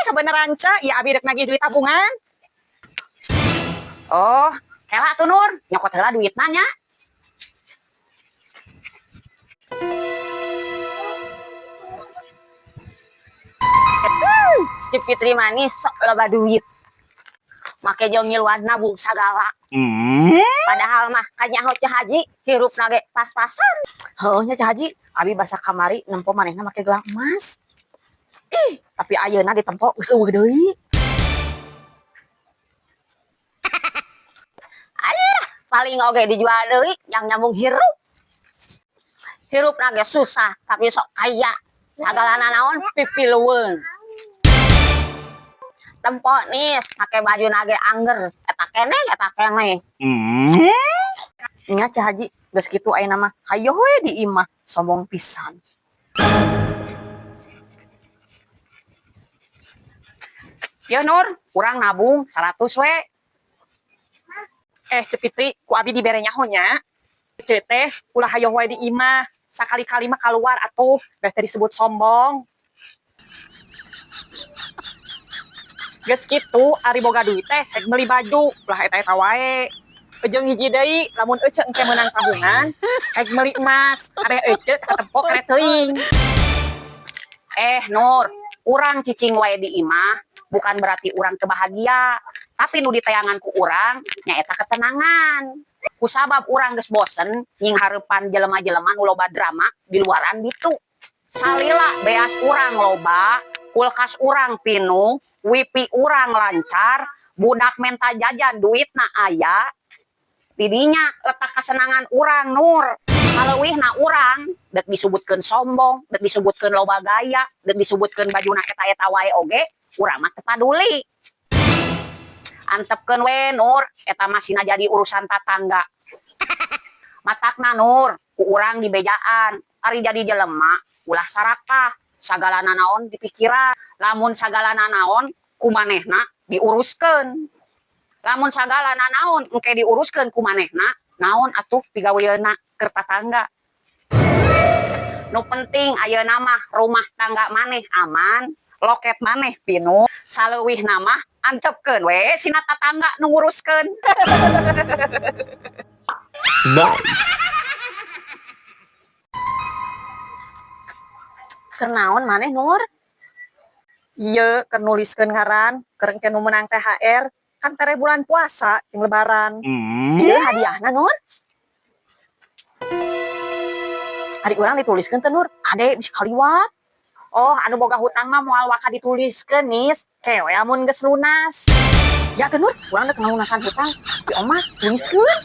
Kebeneran ca, ya abi dek nagih duit tabungan. Oh, kela tuh Nur, nyokot heula duit nanya. Di Fitri manis sok loba duit. Make jong ngiluan nabung sagala. Padahal mah kanyaho Cah Haji hirup nage pas-pasan. Heuh nya Cah Haji, abi basa kamari nempo manehna make gelang emas. Tapi ayeuna ditempo geus eueuh deui. Alah, paling oge dijual deui yang nyambung hirup. Hirup nage susah tapi sok kaya. Sagalana naon pipilueun. Tempo nih make baju nage angger eta keneh nya Cah Haji geus kitu ayeuna mah hayo we di imah sombong pisan. Ya Nur, kurang nabung 100 we. Cepitri ku abi dibere nyaho nya. Ceut teh ulah hayo we di imah, sakali-kali mah keluar atuh beh teh disebut sombong. Geus kitu ari boga duit teh rek meuli baju, ulah eta-eta wae. Jeung hiji deui lamun ece engke meunang tabungan rek meuli emas, are ece katempo kere teuing. Nur, urang cicing wae di imah bukan berarti urang teu bahagia, tapi nu ditayangan ku urang nyaeta ketenangan. Kusabab urang geus bosen nying hareupan jelema-jelema nu loba drama di luaran ditu. Salila beas urang loba, kulkas urang pinuh, wifi urang lancar, budak menta jajan duitna aya. Didinya letak kesenangan urang Nur. Haleuwihna urang dek disebutkeun sombong, dek disebutkeun loba gaya, dek disebutkeun bajuna eta-eta wae oge, urang mah teu paduli. Antepkeun we Nur, eta mah sina jadi urusan tatangga. Matakna Nur, ku urang di bejaan, ari jadi jelema ulah sarakah, sagalana naon dipikiran, lamun sagalana naon ku manehna diuruskeun. Lamun sagalana naon engke diuruskeun ku manehna, naon atuh pigaweuna keur tatangga. Nu penting ayeuna mah rumah tangga maneh aman, loket maneh pinuh, saleuwihna mah antepkeun we sina tatangga nu nguruskeun. Nice. Keur naon maneh Nur? Ieu keur nuliskeun ngaran, keur engke nu meunang THR, kan tere bulan puasa jeung lebaran. Ieu hadiahna Nur. Ari urang dituliskeun teh Nur, ade bisi kaliwat. Oh, anu boga hutang mah moal waka dituliskeun nis, kewe amun geus lunas. Ya teh Nur, urang rek ngalunasan hutang, di omah tuliskeun.